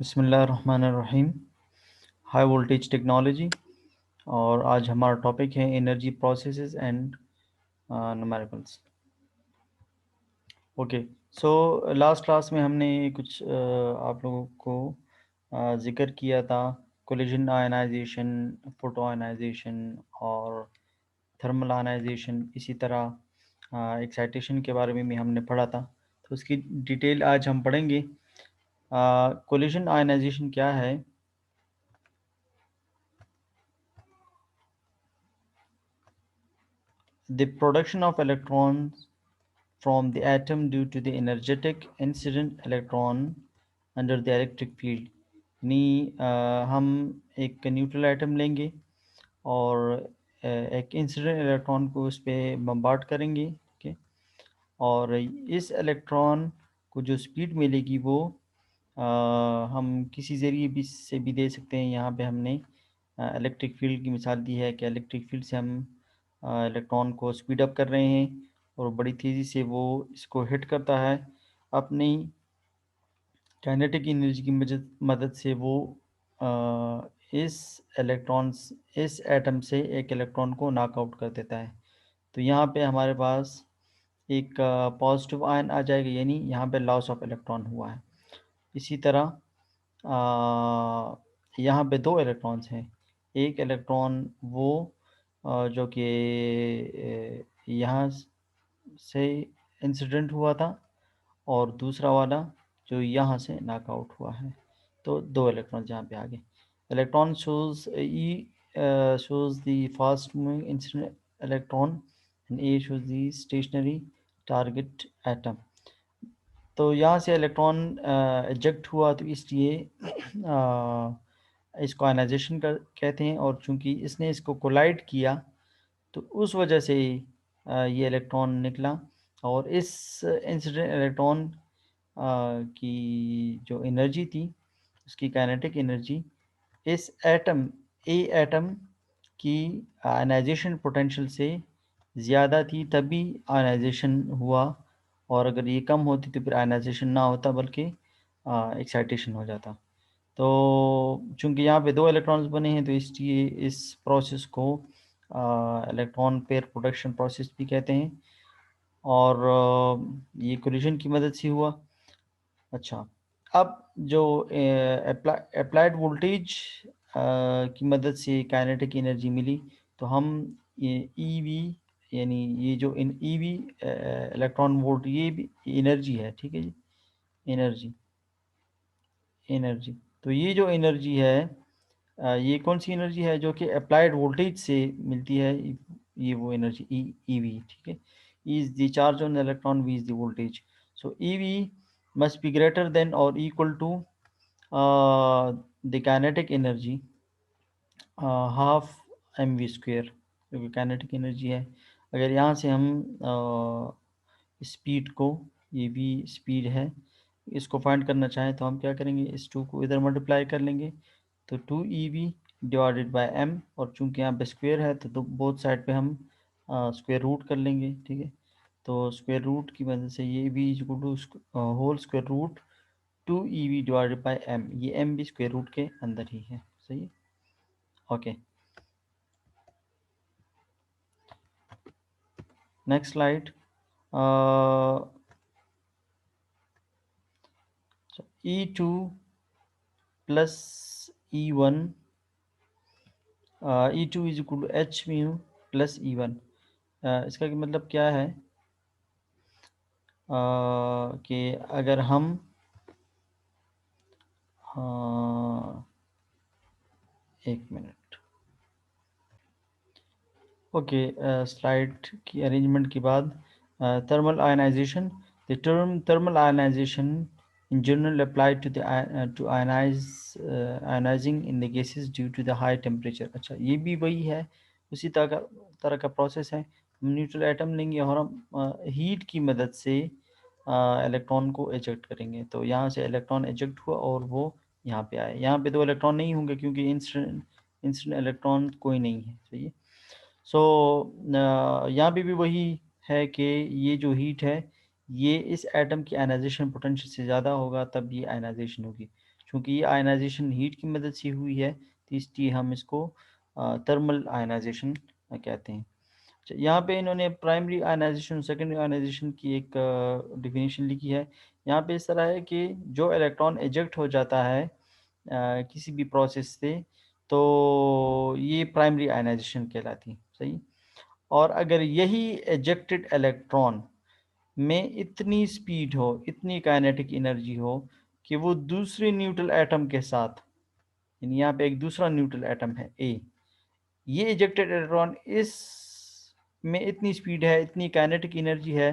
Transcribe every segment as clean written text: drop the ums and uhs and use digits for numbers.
बिस्मिल्लाहिर्रहमानिर्रहीम। High voltage technology. और आज हमारा टॉपिक है energy processes and numericals. Okay, so last class में हमने कुछ आप लोगों को जिक्र किया था कोलिजन आयनाइजेशन, फोटो आयनाइजेशन और थर्मल आयनाइजेशन। इसी तरह एक्साइटेशन के बारे में भी हमने पढ़ा था, तो उसकी डिटेल आज हम पढ़ेंगे। कोलिजन आयनाइजेशन क्या है? The production of electrons from the atom due to the energetic incident electron under the electric field। यानी हम एक न्यूट्रल एटम लेंगे और एक इंसिडेंट इलेक्ट्रॉन को उस पर बम्बार्ड करेंगे, ठीक है। और इस इलेक्ट्रॉन को जो स्पीड मिलेगी वो हम किसी ज़रिए भी से भी दे सकते हैं। यहाँ पे हमने इलेक्ट्रिक फील्ड की मिसाल दी है कि इलेक्ट्रिक फील्ड से हम इलेक्ट्रॉन को स्पीड अप कर रहे हैं और बड़ी तेज़ी से वो इसको हिट करता है। अपनी काइनेटिक एनर्जी की मदद से वो इस इस एटम से एक इलेक्ट्रॉन को नॉकआउट कर देता है। तो यहाँ पे हमारे पास एक पॉजिटिव आयन आ जाएगा, यानी यहाँ पे लॉस ऑफ इलेक्ट्रॉन हुआ है। इसी तरह यहाँ पे दो इलेक्ट्रॉन्स हैं। एक इलेक्ट्रॉन वो जो कि यहाँ से इंसिडेंट हुआ था और दूसरा वाला जो यहाँ से नॉकआउट हुआ है। तो दो इलेक्ट्रॉन्स यहाँ पे आ गए। Electron shows the fast moving incident electron and A shows the stationary target atom। तो यहाँ से इलेक्ट्रॉन इजेक्ट हुआ, तो इसलिए इसको आयनाइजेशन कर कहते हैं। और चूंकि इसने इसको कोलाइड किया तो उस वजह से ये इलेक्ट्रॉन निकला। और इस इंसिडेंट इलेक्ट्रॉन की जो एनर्जी थी, उसकी काइनेटिक एनर्जी इस एटम की आयनाइजेशन पोटेंशियल से ज़्यादा थी, तभी आयनाइजेशन हुआ। और अगर ये कम होती तो फिर आयनाइजेशन ना होता बल्कि एक्साइटेशन हो जाता। तो चूंकि यहाँ पे दो इलेक्ट्रॉन्स बने हैं तो इसलिए इस प्रोसेस को इलेक्ट्रॉन पेयर प्रोडक्शन प्रोसेस भी कहते हैं। और ये कोलिजन की मदद से हुआ। अच्छा, अब जो अप्लाइड वोल्टेज की मदद से काइनेटिक एनर्जी मिली, तो हम ये ईवी, यानी ये जो इन ईवी इलेक्ट्रॉन वोल्ट, ये भी एनर्जी है, ठीक है जी। एनर्जी एनर्जी तो ये जो एनर्जी है, ये कौन सी एनर्जी है जो कि अप्लाइड वोल्टेज से मिलती है? ये वो एनर्जी ईवी, ठीक है। E is the charge on electron, V is the voltage. So eV must be greater than और equal to the kinetic energy half M V square, जो कि काइनेटिक एनर्जी है। अगर यहाँ से हम स्पीड को, ये भी स्पीड है, इसको फाइंड करना चाहें तो हम क्या करेंगे, इस टू को इधर मल्टीप्लाई कर लेंगे तो 2 EV डिवाइडेड बाय m। और चूंकि यहाँ पे स्क्वेयर है तो बोथ साइड पे हम स्क्वेयर रूट कर लेंगे, ठीक है। तो स्क्वेयर रूट की मदद से ये भी equal to whole square root 2 EV divided by m। ये m भी स्क्वेयर रूट के अंदर ही है, सही है। Okay, next slide. E2 plus E1, E2 is equal to H mu plus E1। इसका मतलब क्या है कि अगर हम एक मिनट, ओके, स्लाइड की अरेंजमेंट के बाद thermal ionization. The term thermal ionization in general applied to the to ionizing in the gases due to the high temperature। अच्छा, ये भी वही है, उसी तरह का प्रोसेस है। हम न्यूट्रल एटम लेंगे और हम हीट की मदद से इलेक्ट्रॉन को एजेक्ट करेंगे। तो यहाँ से इलेक्ट्रॉन एजेक्ट हुआ और वो यहाँ पे आए। यहाँ पे दो इलेक्ट्रॉन नहीं होंगे क्योंकि इंसिडेंट इलेक्ट्रॉन कोई नहीं है, सही है। सो यहाँ पे भी वही है कि ये जो हीट है, ये इस एटम की आयनाइजेशन पोटेंशियल से ज़्यादा होगा तब ये आयनाइजेशन होगी। चूँकि ये आयनाइजेशन हीट की मदद से हुई है, तो इसलिए हम इसको थर्मल आयनाइजेशन कहते हैं। अच्छा, यहाँ पे इन्होंने प्राइमरी आयनाइजेशन, सेकेंडरी आयनाइजेशन की एक डेफिनेशन लिखी है। यहाँ पे इस तरह है कि जो इलेक्ट्रॉन इजेक्ट हो जाता है किसी भी प्रोसेस से, तो ये प्राइमरी आयनाइजेशन कहलाती है। सही। और अगर यही इजेक्टेड इलेक्ट्रॉन में इतनी स्पीड हो, इतनी काइनेटिक एनर्जी हो कि वो दूसरे न्यूट्रल एटम के साथ, यानी यहाँ पे एक दूसरा न्यूट्रल एटम है ए, ये इजेक्टेड इलेक्ट्रॉन इस में इतनी स्पीड है, इतनी काइनेटिक एनर्जी है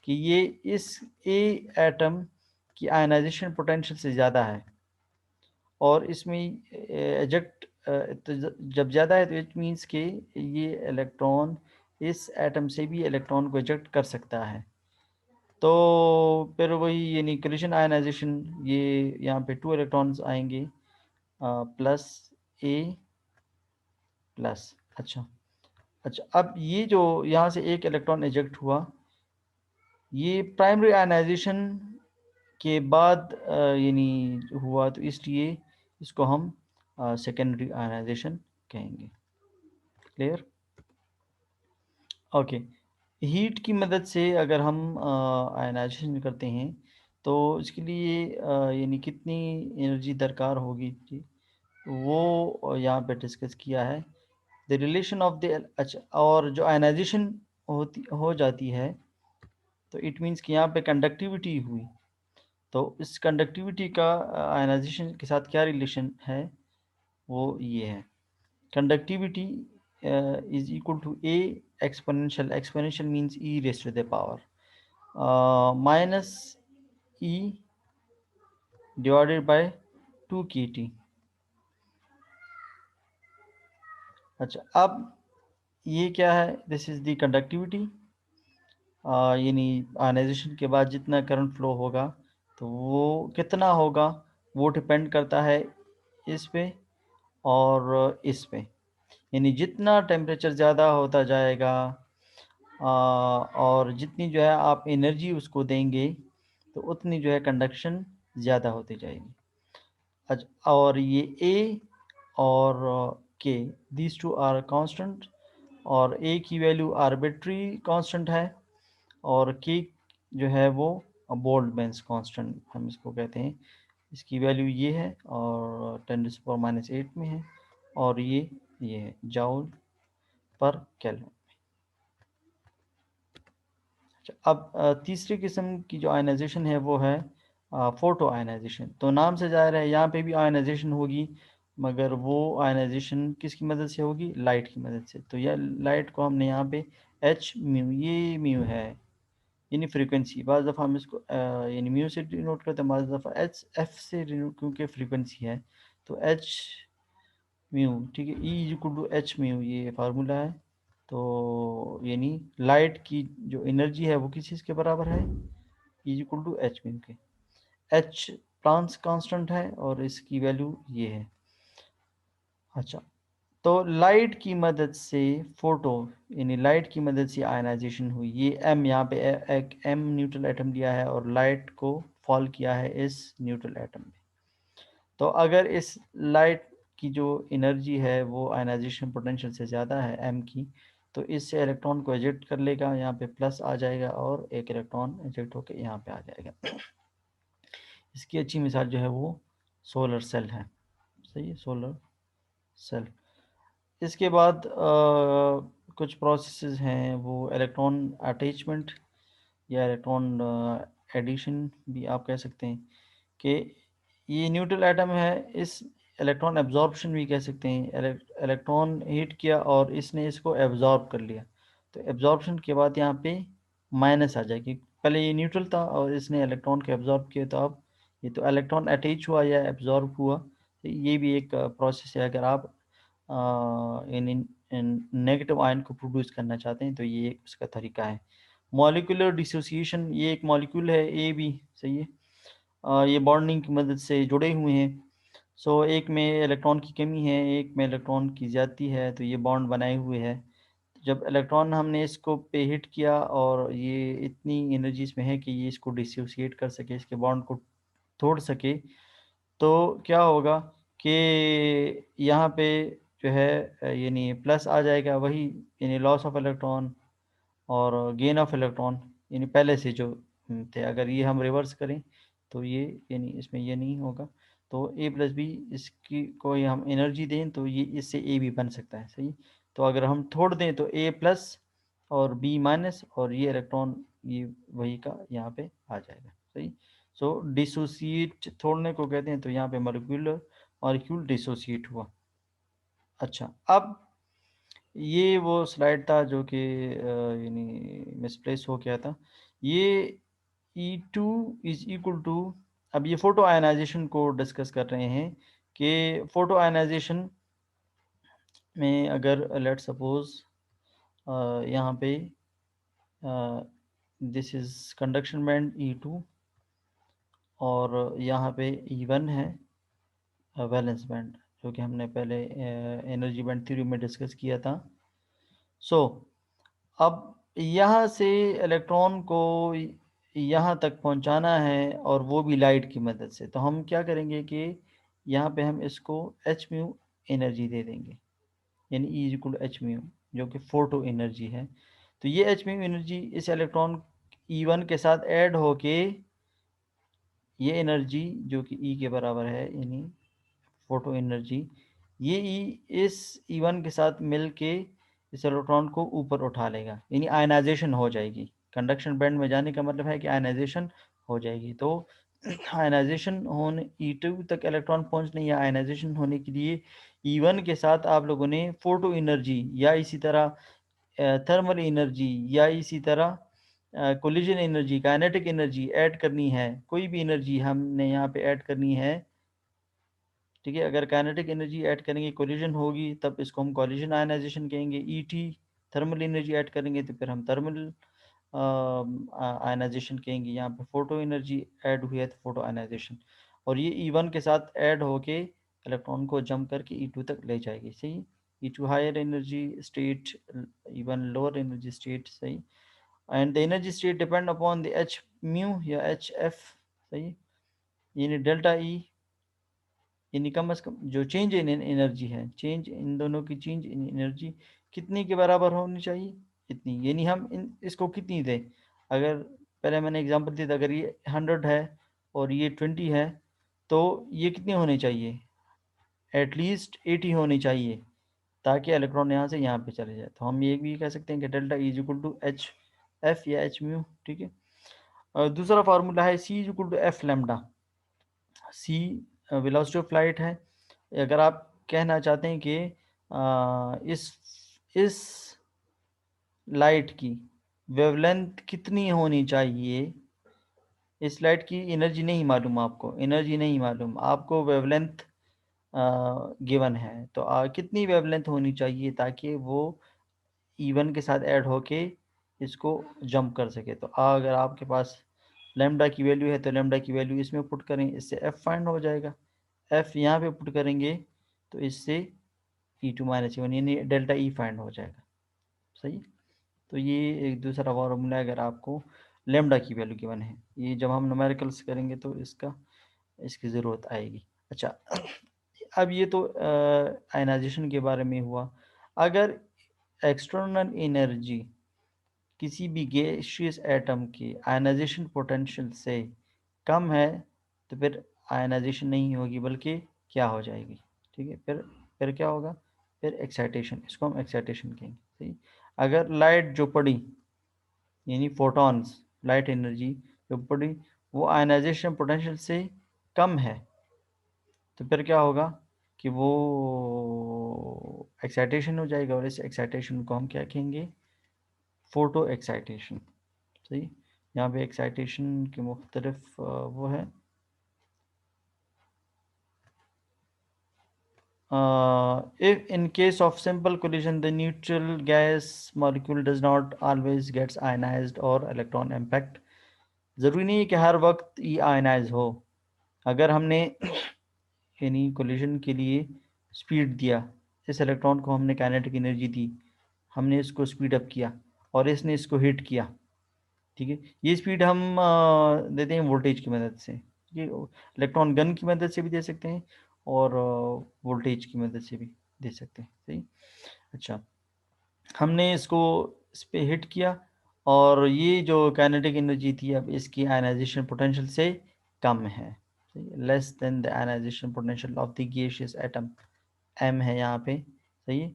कि ये इस ए एटम की आयनाइजेशन पोटेंशियल से ज़्यादा है, और इसमें इजेक्ट तो जब ज़्यादा है तो इट मीन्स कि ये इलेक्ट्रॉन इस एटम से भी इलेक्ट्रॉन को इजेक्ट कर सकता है। तो फिर वही यानी कोलिशन आयनाइजेशन, ये यहाँ पे 2 इलेक्ट्रॉन्स आएंगे प्लस ए प्लस। अच्छा, अच्छा, अब ये जो यहाँ से एक इलेक्ट्रॉन इजेक्ट हुआ, ये प्राइमरी आयनाइजेशन के बाद यानी हुआ, तो इसलिए इसको हम सेकेंडरी आयनाइजेशन कहेंगे। क्लियर? ओके। हीट की मदद से अगर हम आयनाइजेशन करते हैं, तो इसके लिए यानी कितनी एनर्जी दरकार होगी जी, वो यहाँ पे डिस्कस किया है। द रिलेशन ऑफ द, अच्छा, और जो आयनाइजेशन हो जाती है, तो इट मीन्स कि यहाँ पे कंडक्टिविटी हुई, तो इस कंडक्टिविटी का आयनाइजेशन के साथ क्या रिलेशन है, वो ये है। Conductivity is equal to a exponential, exponential means E raise to the power minus E divided by 2 kT। अच्छा, अब ये क्या है, दिस इज़ द कंडक्टिविटी, यानी आयनाइजेशन के बाद जितना करंट फ्लो होगा, तो वो कितना होगा, वो डिपेंड करता है इस पे और इस पे। यानी जितना टेम्परेचर ज़्यादा होता जाएगा और जितनी जो है आप एनर्जी उसको देंगे, तो उतनी जो है कंडक्शन ज़्यादा होती जाएगी। अच्छा, और ये ए और के, दीज टू आर कांस्टेंट, और ए की वैल्यू आर्बिट्री कांस्टेंट है, और के जो है वो बोल्ट्जमैन कांस्टेंट हम इसको कहते हैं। इसकी वैल्यू ये है और 10⁻⁸ में है, और ये है जाउल पर केल्विन। अच्छा, अब तीसरी किस्म की जो आयनाइजेशन है वो है फोटो आयनाइजेशन। तो नाम से ज़ाहिर है यहाँ पे भी आयनाइजेशन होगी, मगर वो आयनाइजेशन किसकी मदद से होगी, लाइट की मदद से। तो यह लाइट को हमने यहाँ पे एच म्यू, ये म्यू है यानी फ्रीक्वेंसी, बाज़ दफ़ा हम इसको यानी म्यू से डिनोट करते हैं, बाज़ दफ़ा एच एफ से डिनोट, क्योंकि फ्रीक्वेंसी है। तो एच म्यू, ठीक है, E is equal to H mu, ये फार्मूला है। तो यानी लाइट की जो एनर्जी है वो किस चीज़ के बराबर है, E is equal to H mu के। एच प्लांक्स कांस्टेंट है और इसकी वैल्यू ये है। अच्छा, तो लाइट की मदद से फोटो, यानी लाइट की मदद से आयनाइजेशन हुई, ये एम यहाँ पे एक एम न्यूट्रल एटम लिया है और लाइट को फॉल किया है इस न्यूट्रल एटम में। तो अगर इस लाइट की जो एनर्जी है वो आयनाइजेशन पोटेंशियल से ज़्यादा है एम की, तो इससे इलेक्ट्रॉन को इजेक्ट कर लेगा, यहाँ पे प्लस आ जाएगा, और एक इलेक्ट्रॉन इजेक्ट होकर यहाँ पे आ जाएगा। इसकी अच्छी मिसाल जो है वो सोलर सेल है। सही है, सोलर सेल। इसके बाद कुछ प्रोसेसेस हैं, वो इलेक्ट्रॉन अटैचमेंट या इलेक्ट्रॉन एडिशन भी आप कह सकते हैं, कि ये न्यूट्रल एटम है, इस इलेक्ट्रॉन एब्जॉर्प्शन भी कह सकते हैं। इलेक्ट्रॉन हीट किया और इसने इसको एब्जॉर्ब कर लिया, तो एब्जॉर्प्शन के बाद यहाँ पे माइनस आ जाएगी। पहले ये न्यूट्रल था और इसने इलेक्ट्रॉन को एब्जॉर्ब किया, तो अब ये तो इलेक्ट्रॉन अटैच हुआ या एब्जॉर्ब हुआ। तो ये भी एक प्रोसेस है। अगर आप इन नेगेटिव आयन को प्रोड्यूस करना चाहते हैं, तो ये उसका तरीका है। मॉलिक्यूलर डिसोसिएशन, ये एक मॉलिक्यूल है ए बी, सही है, ये बॉन्डिंग की मदद से जुड़े हुए हैं। सो एक में इलेक्ट्रॉन की कमी है, एक में इलेक्ट्रॉन की ज़्यादती है, तो ये बॉन्ड बनाए हुए है। जब इलेक्ट्रॉन हमने इसको पे हिट किया और ये इतनी एनर्जी इसमें है कि ये इसको डिसोसिएट कर सके, इसके बॉन्ड को तोड़ सके, तो क्या होगा कि यहाँ पे जो है यानी प्लस आ जाएगा, वही यानी लॉस ऑफ इलेक्ट्रॉन और गेन ऑफ इलेक्ट्रॉन, यानी पहले से जो थे। अगर ये हम रिवर्स करें तो ये यानी इसमें ये नहीं होगा। तो ए प्लस बी, इसकी कोई हम एनर्जी दें तो ये इससे ए भी बन सकता है, सही। तो अगर हम छोड़ दें तो ए प्लस और बी माइनस, और ये इलेक्ट्रॉन ये वही का यहाँ पे आ जाएगा, सही। सो डिसोसिएट छोड़ने को कहते हैं, तो यहाँ पे मॉलिक्यूल डिसोसिएट हुआ। अच्छा, अब ये वो स्लाइड था जो कि यानी मिसप्लेस हो गया था। ये E2 इज इक्वल टू, अब ये फोटो आयनाइजेशन को डिस्कस कर रहे हैं कि फोटो आयनाइजेशन में अगर लेट सपोज यहाँ पे this is conduction band E2 और यहाँ पे E1 है वैलेंस बैंड, जो कि हमने पहले एनर्जी बैंड थ्योरी में डिस्कस किया था। सो अब यहाँ से इलेक्ट्रॉन को यहाँ तक पहुँचाना है, और वो भी लाइट की मदद से। तो हम क्या करेंगे कि यहाँ पे हम इसको एच म्यू एनर्जी दे देंगे, यानी E equal to H mu, जो कि फोटो एनर्जी है। तो ये एच म्यू एनर्जी इस इलेक्ट्रॉन E1 के साथ ऐड होके ये एनर्जी जो कि ई के बराबर है, यानी फोटो एनर्जी, ये ई इस E1 के साथ मिल के इस इलेक्ट्रॉन को ऊपर उठा लेगा, यानी आयनाइजेशन हो जाएगी। कंडक्शन बैंड में जाने का मतलब है कि आयनाइजेशन हो जाएगी। तो आयनाइजेशन होने E2 तक इलेक्ट्रॉन पहुंचने या आयनाइजेशन होने के लिए E1 के साथ आप लोगों ने फोटो एनर्जी या इसी तरह थर्मल एनर्जी या इसी तरह collision energy, kinetic energy add करनी है। कोई भी एनर्जी हमने यहाँ पे ऐड करनी है, ठीक है। अगर काइनेटिक एनर्जी ऐड करेंगे, कोलिजन होगी, तब इसको हम कोलिजन आयनाइजेशन कहेंगे। ईटी थर्मल एनर्जी ऐड करेंगे तो फिर हम थर्मल आयनाइजेशन कहेंगे। यहाँ पे फोटो एनर्जी ऐड हुई है तो फोटो आयनाइजेशन, और ये E1 के साथ ऐड होके इलेक्ट्रॉन को जंप करके E2 तक ले जाएगी, सही। E2 higher energy state, E1 lower energy state, सही। And the energy state depend upon the H mu या एच एफ, सही। यानी डेल्टा ई, यानी कम अज कम जो चेंज इन एनर्जी है, चेंज इन दोनों की चेंज इन एनर्जी कितनी के बराबर होनी चाहिए, इतनी। यानी हम इसको कितनी दें। अगर पहले मैंने एग्जांपल दिया था, अगर ये 100 है और ये 20 है, तो ये कितनी होनी चाहिए, एटलीस्ट 80 होनी चाहिए, ताकि इलेक्ट्रॉन यहाँ से यहाँ पे चले जाए। तो हम ये भी कह सकते हैं कि delta is equal to H F या एच म्यू, ठीक है। और दूसरा फार्मूला है C is equal to F lambda. C velocity of light है। अगर आप कहना चाहते हैं कि इस लाइट की वेवलेंथ कितनी होनी चाहिए, इस लाइट की एनर्जी नहीं मालूम, आपको एनर्जी नहीं मालूम, आपको वेवलेंथ गिवन है। तो कितनी वेवलेंथ होनी चाहिए ताकि वो E1 के साथ ऐड होके इसको जंप कर सके। तो अगर आपके पास लेमडा की वैल्यू है तो लेमडा की वैल्यू इसमें पुट करें, इससे एफ फाइंड हो जाएगा। एफ यहाँ पे पुट करेंगे तो इससे E2 - E1 यानी डेल्टा ई फाइंड हो जाएगा, सही। तो ये एक दूसरा फार्मूला है अगर आपको लेमडा की वैल्यू गिवन है। ये जब हम न्यूमेरिकल्स करेंगे तो इसकी ज़रूरत आएगी। अच्छा, अब ये तो आयनाइजेशन के बारे में हुआ। अगर एक्सटर्नल एनर्जी किसी भी गैसियस एटम की आयनाइजेशन पोटेंशियल से कम है तो फिर आयनाइजेशन नहीं होगी, बल्कि क्या हो जाएगी, ठीक है। फिर क्या होगा, फिर एक्साइटेशन, इसको हम एक्साइटेशन कहेंगे, सही। अगर लाइट जो पड़ी, यानी फोटॉन्स, लाइट एनर्जी जो पड़ी, वो आयनाइजेशन पोटेंशियल से कम है, तो फिर क्या होगा कि वो एक्साइटेशन हो जाएगा, और इस एक्साइटेशन को हम क्या कहेंगे, फोटो एक्साइटेशन, सही। यहाँ पे एक्साइटेशन के मुख्तलिफ वो है। If in case of simple collision the neutral gas molecule does not always gets ionized or electron impact, ज़रूरी नहीं है कि हर वक्त ये आयनाइज हो। अगर हमने यानी कोलिजन के लिए स्पीड दिया, इस इलेक्ट्रॉन को हमने काइनेटिक एनर्जी दी, हमने इसको स्पीड अप किया और इसने इसको हिट किया, ठीक है। ये स्पीड हम देते हैं वोल्टेज की मदद से। ये इलेक्ट्रॉन गन की मदद से भी दे सकते हैं और वोल्टेज की मदद से भी दे सकते हैं। सही। अच्छा, हमने इसको इस पे हिट किया और ये जो काइनेटिक एनर्जी थी अब इसकी आयनाइजेशन पोटेंशियल से कम है, less than the ionization potential of the gaseous atom, M है यहाँ पे। सही है,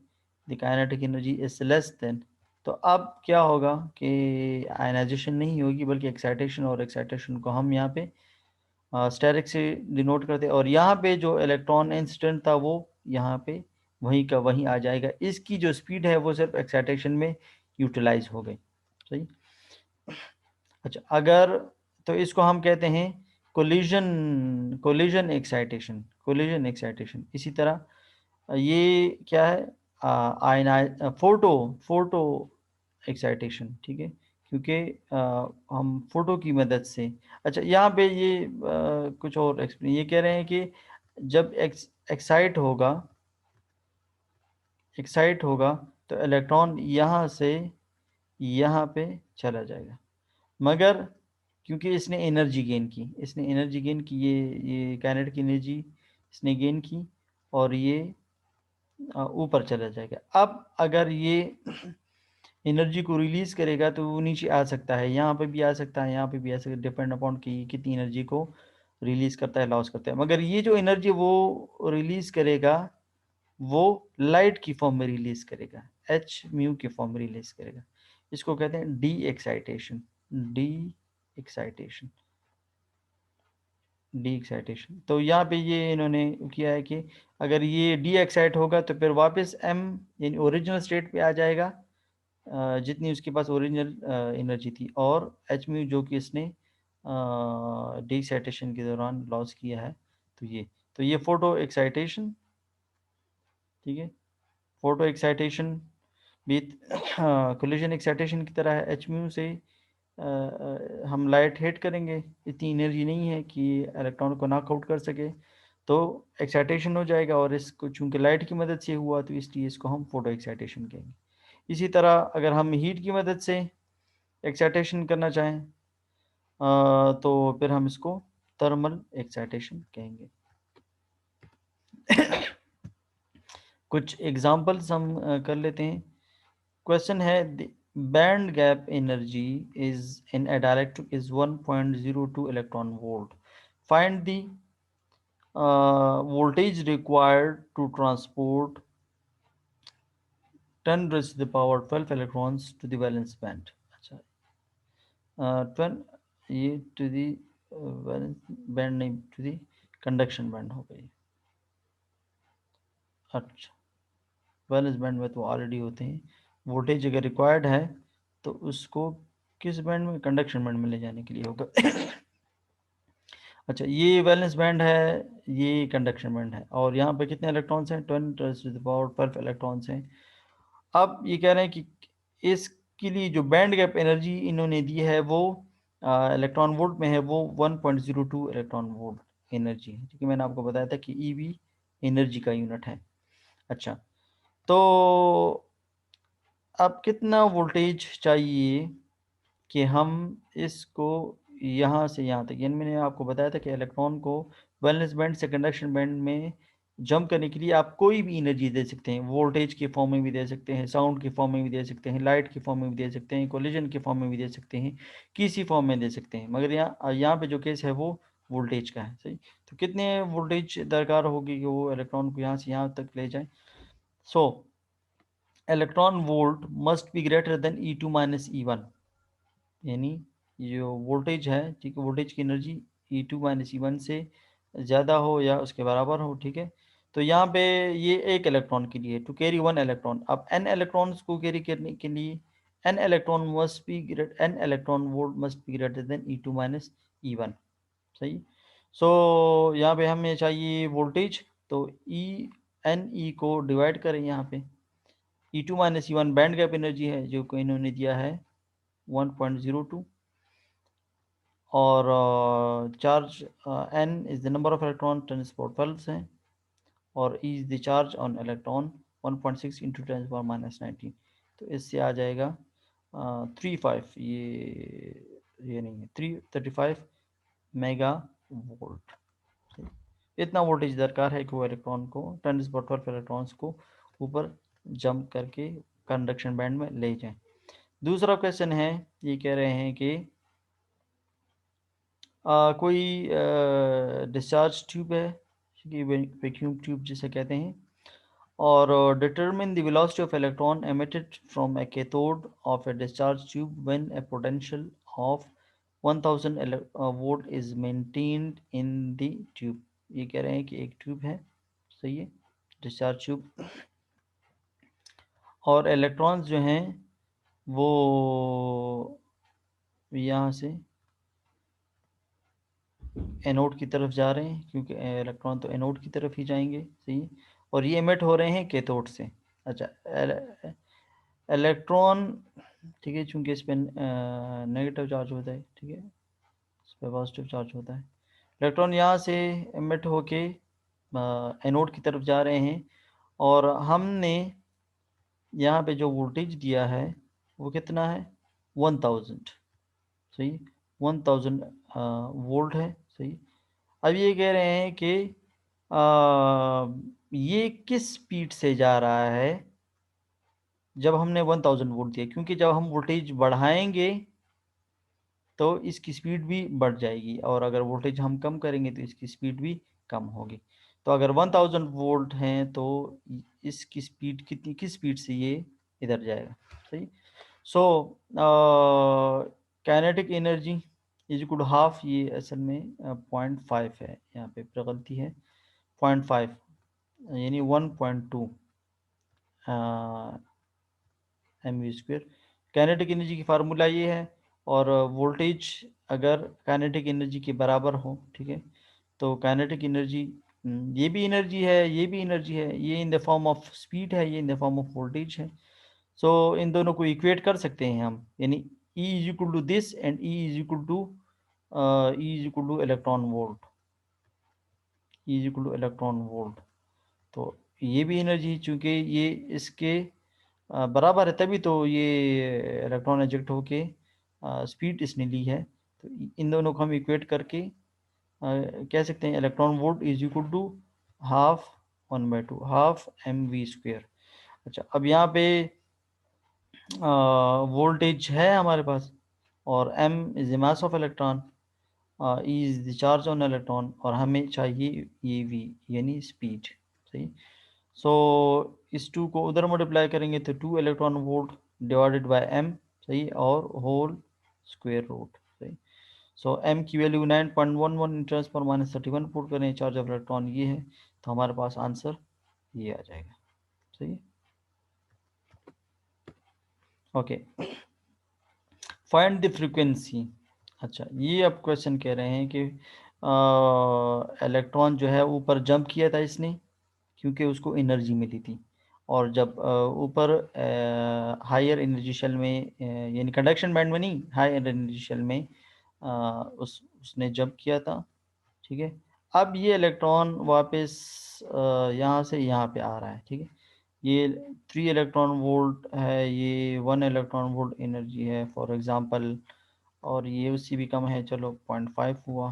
the kinetic energy is less than. तो अब क्या होगा कि आयनाइजेशन नहीं होगी बल्कि एक्साइटेशन, और एक्साइटेशन को हम यहाँ पे स्टेरिक से डिनोट करते हैं, और यहाँ पे जो इलेक्ट्रॉन इंसिडेंट था वो यहाँ पे वहीं का वहीं आ जाएगा। इसकी जो स्पीड है वो सिर्फ एक्साइटेशन में यूटिलाइज हो गई। सही। अच्छा, अगर तो इसको हम कहते हैं collision, collision excitation, collision excitation. इसी तरह ये क्या है, आयना फोटो, फोटो एक्साइटेशन। ठीक है, क्योंकि हम फोटो की मदद से, अच्छा यहाँ पे ये कुछ और एक्सप्लेन, ये कह रहे हैं कि जब एक्साइट होगा, एक्साइट होगा तो इलेक्ट्रॉन यहाँ से यहाँ पे चला जाएगा, मगर क्योंकि इसने एनर्जी गेन की, इसने एनर्जी गेन की, ये काइनेटिक एनर्जी इसने गेन की, और ये ऊपर चला जाएगा। अब अगर ये एनर्जी को रिलीज़ करेगा तो वो नीचे आ सकता है, यहाँ पे भी आ सकता है, यहाँ पे भी आ सकता है, डिपेंड अपॉन कि कितनी एनर्जी को रिलीज़ करता है, लॉस करता है। मगर ये जो एनर्जी वो रिलीज़ करेगा वो लाइट की फॉर्म में रिलीज़ करेगा, एच म्यू की फॉर्म में रिलीज़ करेगा। इसको कहते हैं D excitation, D excitation, D excitation. तो यहाँ पे ये इन्होंने किया है कि अगर ये डी एक्साइट होगा तो फिर वापस एम यानी ओरिजिनल स्टेट पे आ जाएगा, जितनी उसके पास ओरिजिनल एनर्जी थी, और एच म्यू जो कि इसने डी एक्साइटेशन के दौरान लॉस किया है। तो ये फोटो एक्साइटेशन, ठीक है, फोटो एक्साइटेशन भी कोलिजन एक्साइटेशन की तरह है। एच म्यू से हम लाइट हिट करेंगे, इतनी एनर्जी नहीं है कि इलेक्ट्रॉन को नॉकआउट कर सके, तो एक्साइटेशन हो जाएगा, और इसको चूंकि लाइट की मदद से हुआ तो इसलिए इसको हम फोटो एक्साइटेशन कहेंगे। इसी तरह अगर हम हीट की मदद से एक्साइटेशन करना चाहें तो फिर हम इसको थर्मल एक्साइटेशन कहेंगे। कुछ एग्जांपल्स हम कर लेते हैं। क्वेश्चन है, band gap energy is in a dielectric is 1.02 electron volt. Find the voltage required to transport 10 raised to the power 12 electrons to the valence band. अच्छा, 12 ये to the valence band नहीं, to the conduction band हो गई। अच्छा, valence band में तो already होते हैं। वोल्टेज अगर रिक्वायर्ड है तो उसको किस बैंड में, कंडक्शन बैंड में ले जाने के लिए होगा। अच्छा, ये वैलेंस बैंड है, ये कंडक्शन बैंड है, और यहाँ पे कितने इलेक्ट्रॉन्स हैं, 10⁻12 इलेक्ट्रॉन्स हैं। अब ये कह रहे हैं कि इसके लिए जो बैंड गैप एनर्जी इन्होंने दी है वो इलेक्ट्रॉन वोल्ट में है, वो 1.02 इलेक्ट्रॉन वोल्ट एनर्जी है, क्योंकि मैंने आपको बताया था कि ईवी एनर्जी का यूनिट है। अच्छा, तो अब कितना वोल्टेज चाहिए कि हम इसको यहाँ से यहाँ तक, यानी मैंने आपको बताया था कि इलेक्ट्रॉन को वैलेंस बैंड से कंडक्शन बैंड में जंप करने के लिए आप कोई भी एनर्जी दे सकते हैं, वोल्टेज के फॉर्म में भी दे सकते हैं, साउंड के फॉर्म में भी दे सकते हैं, लाइट के फॉर्म में भी दे सकते हैं, कोलिजन के फॉर्म में भी दे सकते हैं, किसी फॉर्म में दे सकते हैं, मगर यहाँ पे जो केस है वो वोल्टेज का है। सही। तो कितने वोल्टेज दरकार होगी कि वो इलेक्ट्रॉन को यहाँ से यहाँ तक ले जाए। सो electron volt must be greater then E2 minus E1, यानी जो वोल्टेज है, ठीक है, वोल्टेज की एनर्जी E2 माइनस E1 से ज़्यादा हो या उसके बराबर हो। ठीक है, तो यहाँ पे ये एक इलेक्ट्रॉन के लिए टू कैरी वन इलेक्ट्रॉन। अब n इलेक्ट्रॉन्स को कैरी करने के लिए n electron volt must be greater then E2 minus E1। सही। सो यहाँ पे हमें चाहिए वोल्टेज, तो E को डिवाइड करें यहाँ पे, E2 minus E1 band gap energy है जो को इन्होंने दिया है 1.02, और charge n is the number of electron transport pulse हैं, और E is the charge on electron 1.6 into 10⁻19। तो इससे आ जाएगा 35, ये नहीं है, 335 मेगा वोल्ट। इतना वोल्टेज दरकार है कि वो इलेक्ट्रॉन को 10⁻12 इलेक्ट्रॉन्स को ऊपर जंप करके कंडक्शन बैंड में ले जाएं। दूसरा क्वेश्चन है, ये कह रहे हैं कि कोई डिस्चार्ज ट्यूब है, वैक्यूम ट्यूब जिसे कहते हैं, और determine the velocity of electron emitted from a cathode of a discharge tube when a potential of 1000 volt is maintained in the tube। ये कह रहे हैं कि एक ट्यूब है, सही है, डिस्चार्ज ट्यूब, और इलेक्ट्रॉन्स जो हैं वो यहाँ से एनोड की तरफ जा रहे हैं, क्योंकि इलेक्ट्रॉन तो एनोड की तरफ ही जाएंगे, सही है, और ये एमिट हो रहे हैं कैथोड से। अच्छा, इलेक्ट्रॉन, ठीक है, चूंकि इस पर नेगेटिव चार्ज होता है, ठीक है, इस पर पॉजिटिव चार्ज होता है। इलेक्ट्रॉन यहाँ से एमिट होके एनोड की तरफ जा रहे हैं, और हमने यहाँ पे जो वोल्टेज दिया है वो कितना है, 1000, सही, 1000 वोल्ट है, सही। अब ये कह रहे हैं कि ये किस स्पीड से जा रहा है जब हमने 1000 वोल्ट दिया, क्योंकि जब हम वोल्टेज बढ़ाएंगे तो इसकी स्पीड भी बढ़ जाएगी, और अगर वोल्टेज हम कम करेंगे तो इसकी स्पीड भी कम होगी। तो अगर 1000 वोल्ट हैं तो इसकी स्पीड कितनी, किस स्पीड से ये इधर जाएगा, सही। So kinetic energy is equal to half, ये असल में 0.5 है, यहाँ पे गलती है, 0.5 यानी 1.2 mv²। काइनेटिक एनर्जी की फार्मूला ये है, और वोल्टेज अगर काइनेटिक एनर्जी के बराबर हो, ठीक है, तो काइनेटिक एनर्जी, ये भी एनर्जी है, ये भी एनर्जी है, ये in the form of speed है, ये in the form of voltage है। सो इन दोनों को इक्वेट कर सकते हैं हम, यानी E is equal to this and E is equal to electron volt, E is equal to electron volt. तो ये भी एनर्जी, चूंकि ये इसके बराबर है, तभी तो ये इलेक्ट्रॉन एजेक्ट होके स्पीड इसने ली है। तो इन दोनों को हम इक्वेट करके कह सकते हैं electron volt is equal to half 1/2 half mv²। अच्छा, अब यहाँ पे वोल्टेज है हमारे पास, और m is the mass of electron, E is the charge on electron, और हमें चाहिए ये v यानी स्पीड, सही। सो इस 2 को उधर मल्टीप्लाई करेंगे तो 2 electron volt divided by m, सही, और होल स्क्वायर रूट, सही। सो m की वैल्यू 9.11 इंटू 10⁻31 पुट करें, चार्ज ऑफ इलेक्ट्रॉन ये है, तो हमारे पास आंसर ये आ जाएगा, सही। Okay, find the frequency. अच्छा, ये अब क्वेश्चन कह रहे हैं कि इलेक्ट्रॉन जो है ऊपर जंप किया था इसने, क्योंकि उसको एनर्जी मिली थी, और जब ऊपर हायर एनर्जी शेल में, यानी कंडक्शन बैंड में नहीं, हायर एनर्जी शेल में उसने जंप किया था, ठीक है। अब ये इलेक्ट्रॉन वापस यहाँ से यहाँ पे आ रहा है, ठीक है, ये 3 इलेक्ट्रॉन वोल्ट है, ये 1 इलेक्ट्रॉन वोल्ट एनर्जी है फॉर एग्जांपल, और ये उससे भी कम है, चलो 0.5 हुआ,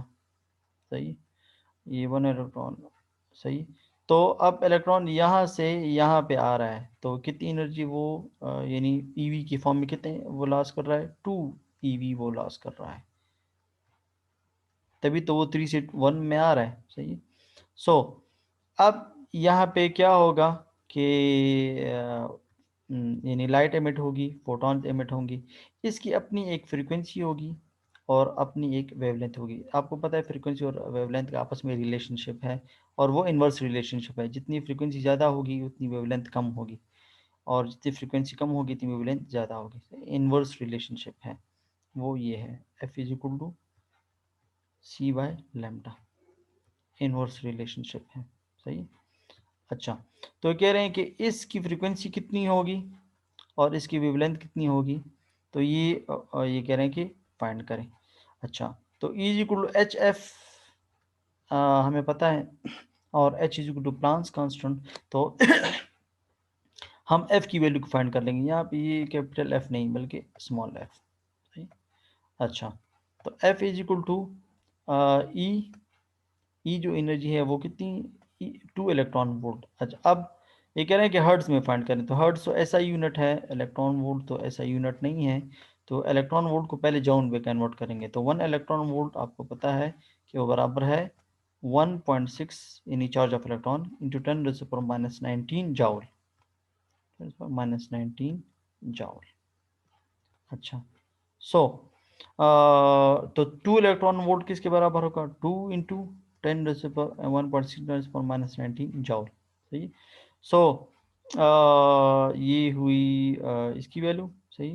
सही, ये 1 इलेक्ट्रॉन, सही। तो अब इलेक्ट्रॉन यहाँ से यहाँ पे आ रहा है, तो कितनी एनर्जी वो यानी ईवी की फॉर्म में कितने वो लॉस कर रहा है, 2 ईवी वो लॉस कर रहा है, तभी तो वो 3 से 1 में आ रहा है, सही। सो अब यहाँ पे क्या होगा कि यानी लाइट एमिट होगी, फोटॉन एमिट होंगी, इसकी अपनी एक फ्रीक्वेंसी होगी और अपनी एक वेवलेंथ होगी। आपको पता है फ्रीक्वेंसी और वेवलेंथ का आपस में रिलेशनशिप है, और वो इन्वर्स रिलेशनशिप है, जितनी फ्रीक्वेंसी ज़्यादा होगी उतनी वेवलेंथ कम होगी, और जितनी फ्रीक्वेंसी कम होगी उतनी वेवलेंथ ज़्यादा होगी, इन्वर्स रिलेशनशिप है, वो ये है F is equal to c/λ, inverse relationship है, सही। अच्छा, तो कह रहे हैं कि इसकी फ्रीक्वेंसी कितनी होगी और इसकी वेवलेंथ कितनी होगी, तो ये कह रहे हैं कि फाइंड करें। अच्छा, तो E is equal to H F हमें पता है, और H is equal to Planck's constant, तो हम F की वैल्यू को फाइंड कर लेंगे, यहाँ पे ये कैपिटल F नहीं बल्कि स्मॉल f, सही। अच्छा, तो F इज इक्वल टू ई ई जो एनर्जी है वो कितनी, 2 इलेक्ट्रॉन वोल्ट। अच्छा, अब ये कह रहे हैं कि हर्ट्ज में फाइंड करें, तो हर्ट्ज तो ऐसा यूनिट है, इलेक्ट्रॉन वोल्ट तो ऐसा यूनिट नहीं है। तो इलेक्ट्रॉन वोल्ट को पहले जूल में कन्वर्ट करेंगे, तो 1 इलेक्ट्रॉन वोल्ट आपको पता है कि वो बराबर है 1.6 in charge of electron into 10⁻19 joule, 19 joule. अच्छा, सो तो 2 इलेक्ट्रॉन वोल्ट किसके बराबर होगा, 2 इंटू 1.6 × 10⁻19 जाउल। सही। सो ये हुई इसकी वैल्यू। सही।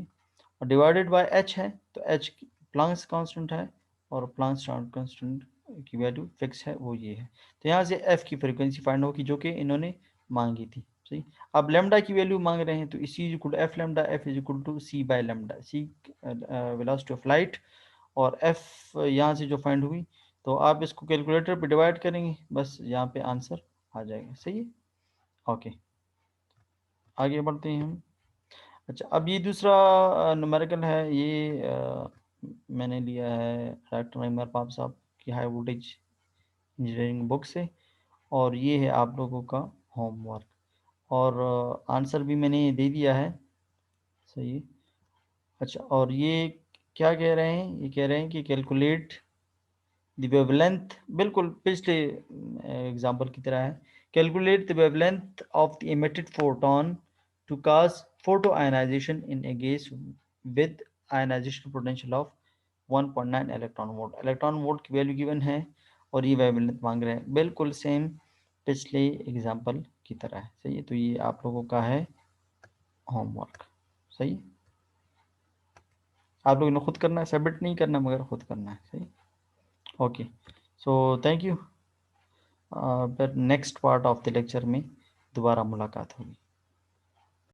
और डिवाइडेड बाय एच है, तो एच प्लांक्स कांस्टेंट है, और प्लांक्स कांस्टेंट की वैल्यू फिक्स है, वो ये है। तो यहाँ से एफ की फ्रीक्वेंसी फाइंड होगी जो कि इन्होंने मांगी थी। सही। अब लेमडा की वैल्यू मांग रहे हैं, तो इसी equal to F lambda, F is equal to C by lambda, C velocity of light, और एफ यहाँ से जो फाइंड हुई, तो आप इसको कैलकुलेटर पे डिवाइड करेंगे, बस यहाँ पे आंसर आ जाएगा। सही है। ओके, आगे बढ़ते हैं हम। अच्छा, अब ये दूसरा न्यूमेरिकल है, ये मैंने लिया है डॉक्टर नईमर पाप साहब की हाई वोल्टेज इंजीनियरिंग बुक से, और ये है आप लोगों का होमवर्क, और आंसर भी मैंने दे दिया है। सही है। अच्छा, और ये क्या कह रहे हैं, ये कह रहे हैं कि कैलकुलेट द वेवलेंथ, बिल्कुल पिछले एग्जांपल की तरह है, calculate the wavelength of the emitted photon to cause photoionization in a gas with ionization potential of 1.9 electron volt. Electron volt की वैल्यू गिवन है, और ये वेवलेंथ मांग रहे हैं, बिल्कुल सेम पिछले एग्जांपल की तरह है। सही है। तो ये आप लोगों का है होमवर्क। सही। आप लोगों ने खुद करना है, सबमिट नहीं करना, मगर खुद करना है। सही। Okay, so thank you. फिर next part of the lecture में दोबारा मुलाकात होगी।